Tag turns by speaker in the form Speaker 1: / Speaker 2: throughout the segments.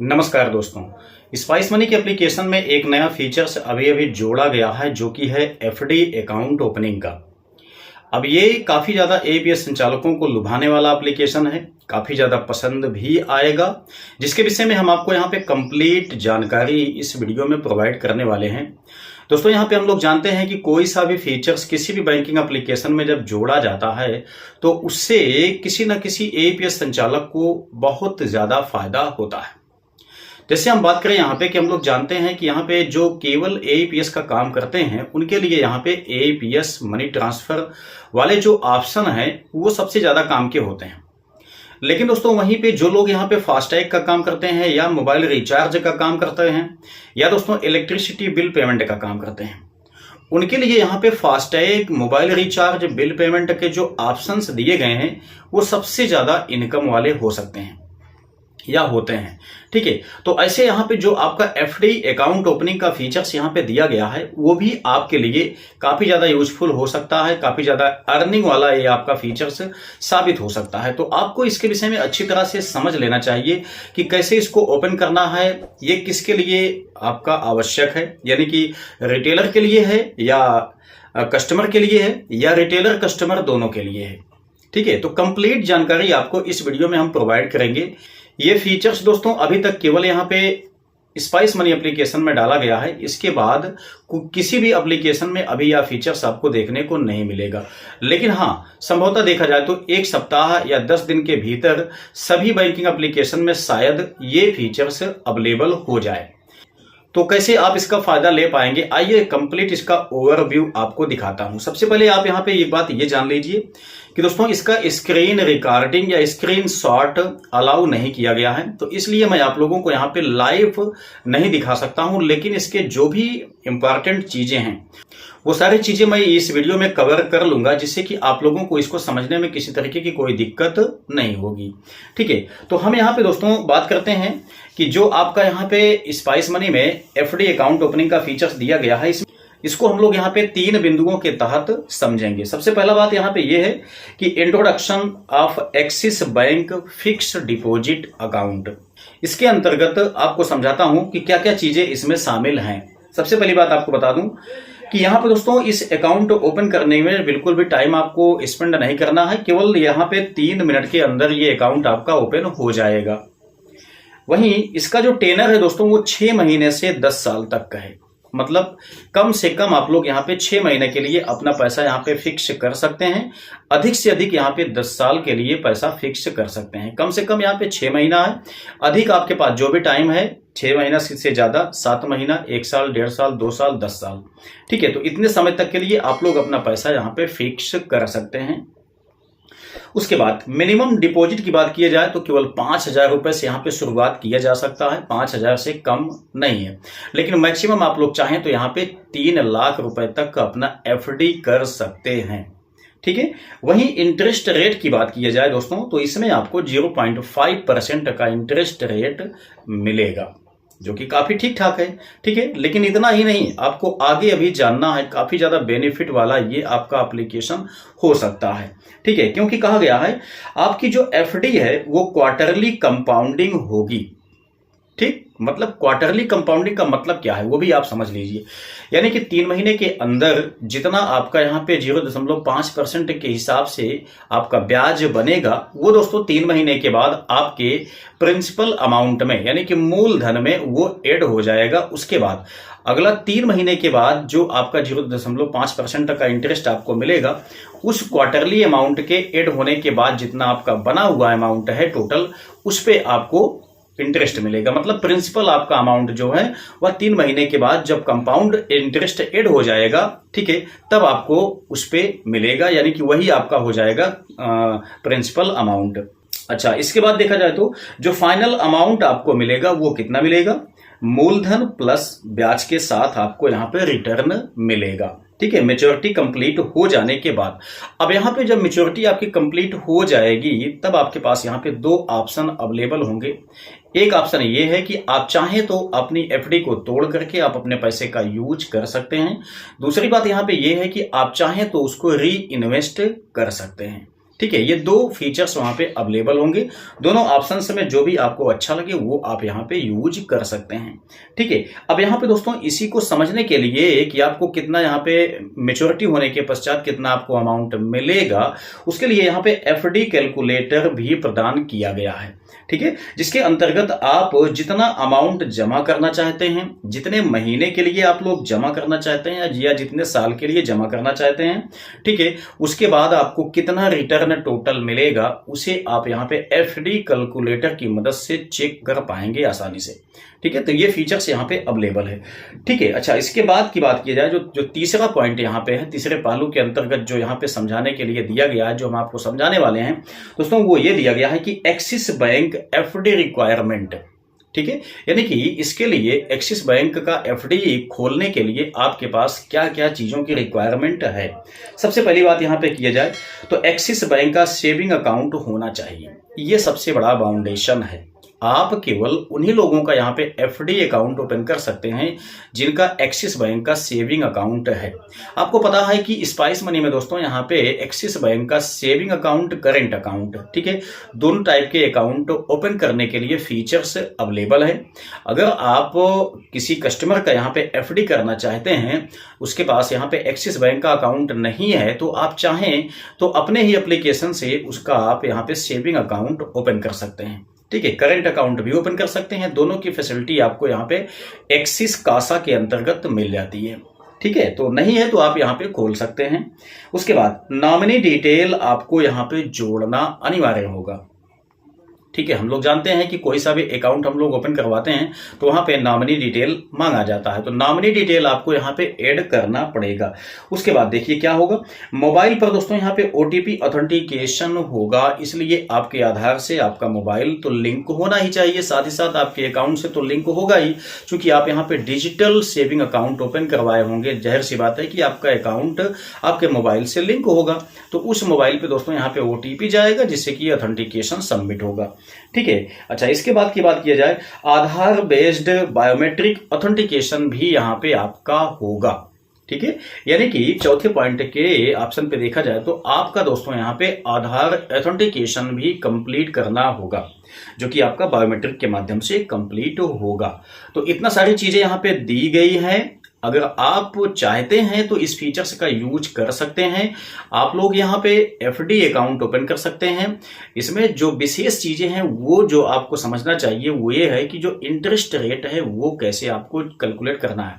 Speaker 1: नमस्कार दोस्तों। Spice money के एप्लीकेशन में एक नया फीचर्स अभी जोड़ा गया है जो कि है एफडी अकाउंट ओपनिंग का। अब ये काफ़ी ज़्यादा एपीएस संचालकों को लुभाने वाला एप्लीकेशन है, काफ़ी ज़्यादा पसंद भी आएगा, जिसके विषय में हम आपको यहाँ पे कंप्लीट जानकारी इस वीडियो में प्रोवाइड करने वाले हैं। दोस्तों यहाँ पे हम लोग जानते हैं कि कोई सा भी फीचर्स किसी भी बैंकिंग एप्लीकेशन में जब जोड़ा जाता है तो उससे किसी न किसी एपीएस संचालक को बहुत ज़्यादा फायदा होता है। जैसे हम बात करें यहाँ पे कि हम लोग जानते हैं कि यहाँ पे जो केवल एईपीएस का काम करते हैं उनके लिए यहाँ पे एईपीएस मनी ट्रांसफर वाले जो ऑप्शन है वो सबसे ज़्यादा काम के होते हैं। लेकिन दोस्तों वहीं पे जो लोग यहाँ पे फास्टैग का काम करते हैं या मोबाइल रिचार्ज का काम करते हैं या दोस्तों इलेक्ट्रिसिटी बिल पेमेंट का काम करते हैं, उनके लिए यहाँ पे FASTag, mobile recharge, bill payment के जो ऑप्शंस दिए गए हैं वो सबसे ज़्यादा इनकम वाले हो सकते हैं या होते हैं। ठीक है, तो ऐसे यहाँ पे जो आपका एफडी अकाउंट ओपनिंग का फीचर्स यहाँ पे दिया गया है वो भी आपके लिए काफी ज्यादा यूजफुल हो सकता है, काफी ज्यादा अर्निंग वाला ये आपका फीचर्स साबित हो सकता है। तो आपको इसके विषय में अच्छी तरह से समझ लेना चाहिए कि कैसे इसको ओपन करना है, ये किसके लिए आपका आवश्यक है, यानी कि रिटेलर के लिए है या कस्टमर के लिए है या रिटेलर कस्टमर दोनों के लिए है। ठीक है, तो कंप्लीट जानकारी आपको इस वीडियो में हम प्रोवाइड करेंगे। ये फीचर्स दोस्तों अभी तक केवल यहाँ पे स्पाइस मनी एप्लीकेशन में डाला गया है, इसके बाद किसी भी एप्लीकेशन में अभी यह फीचर्स आपको देखने को नहीं मिलेगा। लेकिन हाँ, संभवतः देखा जाए तो एक सप्ताह या 10 दिन के भीतर सभी बैंकिंग एप्लीकेशन में शायद ये फीचर्स अवेलेबल हो जाए। तो कैसे आप इसका फायदा ले पाएंगे, आइए कंप्लीट इसका ओवरव्यू आपको दिखाता हूं। सबसे पहले आप यहां पे एक बात ये जान लीजिए कि दोस्तों इसका स्क्रीन रिकॉर्डिंग या स्क्रीन शॉट अलाउ नहीं किया गया है, तो इसलिए मैं आप लोगों को यहाँ पे लाइव नहीं दिखा सकता हूं। लेकिन इसके जो भी इंपॉर्टेंट चीजें हैं वो सारी चीजें मैं इस वीडियो में कवर कर लूंगा, जिससे कि आप लोगों को इसको समझने में किसी तरीके की कोई दिक्कत नहीं होगी। ठीक है, तो हम यहाँ पे दोस्तों बात करते हैं कि जो आपका यहाँ पे स्पाइस मनी में एफडी अकाउंट ओपनिंग का फीचर्स दिया गया है, इसको हम लोग यहाँ पे 3 बिंदुओं के तहत समझेंगे। सबसे पहला बात यहाँ पे ये है कि introduction of axis bank fix deposit account. इसके अंतर्गत आपको समझाता हूं कि क्या क्या चीजें इसमें शामिल हैं। सबसे पहली बात आपको बता दूं कि यहाँ पे दोस्तों इस अकाउंट ओपन करने में बिल्कुल भी टाइम आपको स्पेंड नहीं करना है, केवल यहाँ पे 3 मिनट के अंदर ये अकाउंट आपका ओपन हो जाएगा। वहीं इसका जो टेनर है दोस्तों वो 6 महीने से 10 साल तक का है। मतलब कम से कम आप लोग यहाँ पे 6 महीने के लिए अपना पैसा यहाँ पे फिक्स कर सकते हैं, अधिक से अधिक यहाँ पे 10 साल के लिए पैसा फिक्स कर सकते हैं। कम से कम यहाँ पे 6 महीना है, अधिक आपके पास जो भी टाइम है 6 महीना से ज्यादा 7 महीना, 1 साल, 1.5 साल, 2 साल, 10 साल। ठीक है, तो इतने समय तक के लिए आप लोग अपना पैसा यहाँ पे फिक्स कर सकते हैं। उसके बाद मिनिमम डिपॉजिट की बात की जाए तो केवल 5,000 रुपए से यहाँ पे शुरुआत किया जा सकता है, 5,000 से कम नहीं है। लेकिन मैक्सिमम आप लोग चाहें तो यहाँ पे 3 लाख रुपए तक अपना एफडी कर सकते हैं। ठीक है, वहीं इंटरेस्ट रेट की बात की जाए दोस्तों तो इसमें आपको 0.5% का इंटरेस्ट रेट मिलेगा, जो कि काफी ठीक ठाक है। ठीक है, लेकिन इतना ही नहीं, आपको आगे अभी जानना है, काफी ज्यादा बेनिफिट वाला ये आपका एप्लीकेशन हो सकता है। ठीक है, क्योंकि कहा गया है आपकी जो एफडी है वो क्वार्टरली कंपाउंडिंग होगी। ठीक, मतलब क्वार्टरली कंपाउंडिंग का मतलब क्या है वो भी आप समझ लीजिए, यानी कि 3 महीने के अंदर जितना आपका यहाँ पे 0.5% के हिसाब से आपका ब्याज बनेगा वो दोस्तों 3 महीने के बाद आपके प्रिंसिपल अमाउंट में यानी कि मूलधन में वो ऐड हो जाएगा। उसके बाद अगला 3 महीने के बाद जो आपका 0.5% का इंटरेस्ट आपको मिलेगा, उस क्वार्टरली अमाउंट के ऐड होने के बाद जितना आपका बना हुआ अमाउंट है टोटल, उस पे आपको इंटरेस्ट मिलेगा। मतलब प्रिंसिपल आपका अमाउंट जो है वह 3 महीने के बाद जब कंपाउंड इंटरेस्ट ऐड हो जाएगा, ठीक है, तब आपको उस पे मिलेगा, यानी कि वही आपका हो जाएगा प्रिंसिपल अमाउंट। अच्छा, इसके बाद देखा जाए तो जो फाइनल अमाउंट आपको मिलेगा वो कितना मिलेगा, मूलधन प्लस ब्याज के साथ आपको यहाँ पे रिटर्न मिलेगा। ठीक है, मेच्योरिटी कंप्लीट हो जाने के बाद अब यहाँ पे जब मेच्योरिटी आपकी कंप्लीट हो जाएगी तब आपके पास यहाँ पे 2 ऑप्शन अवेलेबल होंगे। एक ऑप्शन ये है कि आप चाहें तो अपनी एफडी को तोड़ करके आप अपने पैसे का यूज कर सकते हैं। दूसरी बात यहाँ पे ये है कि आप चाहें तो उसको री इन्वेस्ट कर सकते हैं। ठीक है, ये दो फीचर्स वहां पे अवेलेबल होंगे। दोनों ऑप्शंस में जो भी आपको अच्छा लगे वो आप यहाँ पे यूज कर सकते हैं। ठीक है, अब यहाँ पे दोस्तों इसी को समझने के लिए कि आपको कितना यहाँ पे मेच्योरिटी होने के पश्चात कितना आपको अमाउंट मिलेगा, उसके लिए यहाँ पे एफडी कैलकुलेटर भी प्रदान किया गया है। ठीक है, जिसके अंतर्गत आप जितना अमाउंट जमा करना चाहते हैं, जितने महीने के लिए आप लोग जमा करना चाहते हैं या जितने साल के लिए जमा करना चाहते हैं, ठीक है, उसके बाद आपको कितना रिटर्न टोटल मिलेगा उसे आप यहाँ पे एफडी कैलकुलेटर की मदद से चेक कर पाएंगे आसानी से। ठीक है, तो ये फीचर्स यहाँ पे अवेलेबल है। ठीक है, अच्छा, इसके बाद की बात की जाए जो तीसरा पॉइंट यहाँ पे है, तीसरे पहलू के अंतर्गत जो यहाँ पे समझाने के लिए दिया गया है, जो हम आपको समझाने वाले हैं दोस्तों, वो ये दिया गया है कि एक्सिस बैंक एफडी रिक्वायरमेंट। ठीक है, यानी कि इसके लिए एक्सिस बैंक का एफडी खोलने के लिए आपके पास क्या क्या चीजों की रिक्वायरमेंट है। सबसे पहली बात यहाँ पे किया जाए तो एक्सिस बैंक का सेविंग अकाउंट होना चाहिए। ये सबसे बड़ा फाउंडेशन है। आप केवल उन्हीं लोगों का यहाँ पे एफडी अकाउंट ओपन कर सकते हैं जिनका एक्सिस बैंक का सेविंग अकाउंट है। आपको पता है कि स्पाइस मनी में दोस्तों यहाँ पे एक्सिस बैंक का सेविंग अकाउंट, करेंट अकाउंट, ठीक है, दोनों टाइप के अकाउंट ओपन करने के लिए फीचर्स अवेलेबल है। अगर आप किसी कस्टमर का यहाँ पे एफडी करना चाहते हैं, उसके पास यहाँ पे एक्सिस बैंक का अकाउंट नहीं है, तो आप चाहें तो अपने ही एप्लीकेशन से उसका आप यहाँ पे सेविंग अकाउंट ओपन कर सकते हैं। ठीक है, करंट अकाउंट भी ओपन कर सकते हैं। दोनों की फैसिलिटी आपको यहाँ पे एक्सिस कासा के अंतर्गत मिल जाती है। ठीक है, तो नहीं है तो आप यहाँ पे खोल सकते हैं। उसके बाद नॉमिनी डिटेल आपको यहाँ पे जोड़ना अनिवार्य होगा। ठीक है, हम लोग जानते हैं कि कोई सा भी अकाउंट हम लोग ओपन करवाते हैं तो वहां पे नॉमिनी डिटेल मांगा जाता है, तो नॉमिनी डिटेल आपको यहाँ पे ऐड करना पड़ेगा। उसके बाद देखिए क्या होगा, मोबाइल पर दोस्तों यहाँ पे ओटीपी ऑथेंटिकेशन होगा, इसलिए आपके आधार से आपका मोबाइल तो लिंक होना ही चाहिए, साथ ही साथ आपके अकाउंट से तो लिंक होगा ही, क्योंकि आप यहाँ पे डिजिटल सेविंग अकाउंट ओपन करवाए होंगे। जाहिर सी बात है कि आपका अकाउंट आपके मोबाइल से लिंक होगा, तो उस मोबाइल पे दोस्तों यहाँ पे ओटीपी जाएगा जिससे कि ऑथेंटिकेशन सबमिट होगा। ठीक है, अच्छा, इसके बाद की बात किया जाए, आधार बेस्ड बायोमेट्रिक ऑथेंटिकेशन भी यहाँ पे आपका होगा। ठीक है, यानी कि चौथे पॉइंट के ऑप्शन पे देखा जाए तो आपका दोस्तों यहाँ पे आधार ऑथेंटिकेशन भी कंप्लीट करना होगा, जो कि आपका बायोमेट्रिक के माध्यम से कंप्लीट होगा। तो इतना सारी चीजें यहाँ पे दी गई हैं। अगर आप चाहते हैं तो इस फीचर्स का यूज कर सकते हैं। आप लोग यहाँ पे एफडी अकाउंट ओपन कर सकते हैं। इसमें जो विशेष चीजें हैं वो जो आपको समझना चाहिए वो ये है कि जो इंटरेस्ट रेट है वो कैसे आपको कैलकुलेट करना है।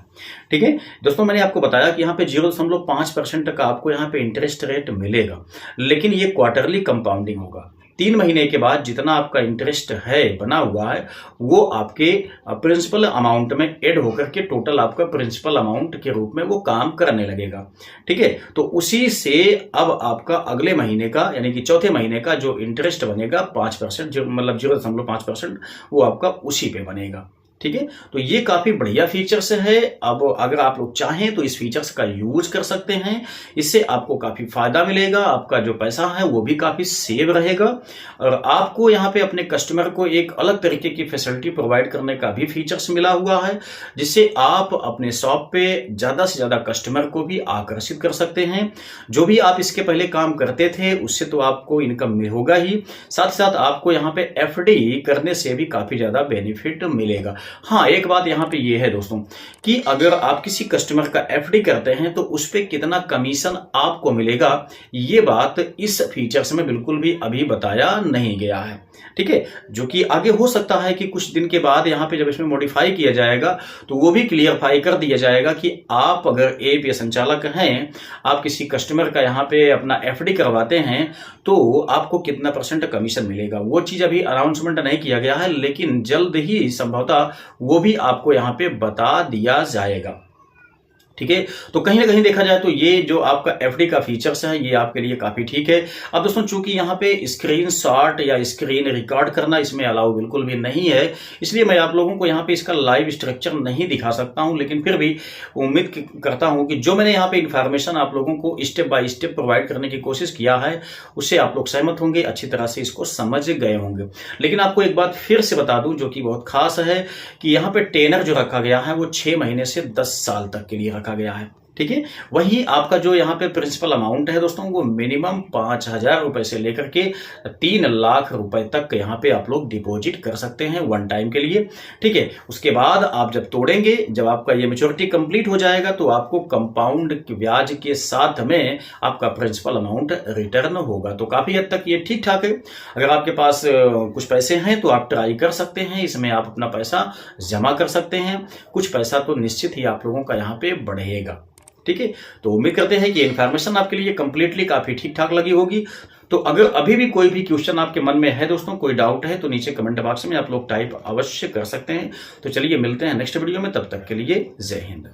Speaker 1: ठीक है दोस्तों, मैंने आपको बताया कि यहाँ पे 0.5% का आपको यहाँ पे इंटरेस्ट रेट मिलेगा, लेकिन ये क्वार्टरली कंपाउंडिंग होगा। 3 महीने के बाद जितना आपका इंटरेस्ट है बना हुआ है वो आपके प्रिंसिपल अमाउंट में ऐड होकर के टोटल आपका प्रिंसिपल अमाउंट के रूप में वो काम करने लगेगा। ठीक है, तो उसी से अब आपका अगले महीने का यानी कि चौथे महीने का जो इंटरेस्ट बनेगा 5%, मतलब 0.5%, वो आपका उसी पे बनेगा। ठीक है, तो ये काफी बढ़िया फीचर्स है। अब अगर आप लोग चाहें तो इस फीचर्स का यूज कर सकते हैं, इससे आपको काफी फायदा मिलेगा, आपका जो पैसा है वो भी काफी सेव रहेगा, और आपको यहाँ पे अपने कस्टमर को एक अलग तरीके की फैसिलिटी प्रोवाइड करने का भी फीचर्स मिला हुआ है, जिससे आप अपने शॉप पे ज्यादा से ज्यादा कस्टमर को भी आकर्षित कर सकते हैं। जो भी आप इसके पहले काम करते थे उससे तो आपको इनकम होगा ही, साथ ही साथ आपको यहाँ पे एफडी करने से भी काफी ज्यादा बेनिफिट मिलेगा। हाँ, एक बात यहाँ पे ये है दोस्तों कि अगर आप किसी कस्टमर का एफडी करते हैं तो उस पे कितना कमीशन आपको मिलेगा, ये बात इस फीचर्स में बिल्कुल भी अभी बताया नहीं गया है। ठीक है, जो कि आगे हो सकता है कि कुछ दिन के बाद यहाँ पे जब इसमें मॉडिफाई किया जाएगा तो वो भी क्लियरफाई कर दिया जाएगा कि आप अगर एपीए संचालक हैं, आप किसी कस्टमर का यहाँ पे अपना एफडी करवाते हैं तो आपको कितना % कमीशन मिलेगा। वो चीज अभी अनाउंसमेंट नहीं किया गया है, लेकिन जल्द ही संभवतः वो भी आपको यहाँ पे बता दिया जाएगा। ठीक है, तो कहीं ना कहीं देखा जाए तो ये जो आपका एफडी का फीचर्स है ये आपके लिए काफी ठीक है। अब दोस्तों चूंकि यहाँ पे स्क्रीनशॉट या स्क्रीन रिकॉर्ड करना इसमें अलाउ बिल्कुल भी नहीं है, इसलिए मैं आप लोगों को यहाँ पे इसका लाइव स्ट्रक्चर नहीं दिखा सकता हूँ, लेकिन फिर भी उम्मीद करता हूँ कि जो मैंने यहाँ पे इन्फॉर्मेशन आप लोगों को स्टेप बाय स्टेप प्रोवाइड करने की कोशिश किया है उससे आप लोग सहमत होंगे, अच्छी तरह से इसको समझ गए होंगे। लेकिन आपको एक बात फिर से बता दूं जो कि बहुत खास है कि यहाँ पे टेनर जो रखा गया है वो 6 महीने से 10 साल तक के लिए रखा गया है। ठीक है। वहीं आपका जो यहाँ पे प्रिंसिपल अमाउंट है दोस्तों, वो मिनिमम 5,000 रुपए से लेकर के 3 लाख रुपए तक यहाँ पे आप लोग डिपॉजिट कर सकते हैं वन टाइम के लिए। ठीक है। उसके बाद आप जब तोड़ेंगे, जब आपका ये मैच्योरिटी कंप्लीट हो जाएगा, तो आपको कंपाउंड ब्याज के साथ में आपका प्रिंसिपल अमाउंट रिटर्न होगा। तो काफी हद तक ये ठीक ठाक है। अगर आपके पास कुछ पैसे हैं तो आप ट्राई कर सकते हैं, इसमें आप अपना पैसा जमा कर सकते हैं। कुछ पैसा तो निश्चित ही आप लोगों का यहाँ पे बढ़ेगा। ठीक है। तो उम्मीद करते हैं कि इन्फॉर्मेशन आपके लिए कंप्लीटली काफी ठीक ठाक लगी होगी। तो अगर अभी भी कोई भी क्वेश्चन आपके मन में है दोस्तों, कोई डाउट है, तो नीचे कमेंट बॉक्स में आप लोग टाइप अवश्य कर सकते हैं। तो चलिए मिलते हैं नेक्स्ट वीडियो में, तब तक के लिए जय हिंद।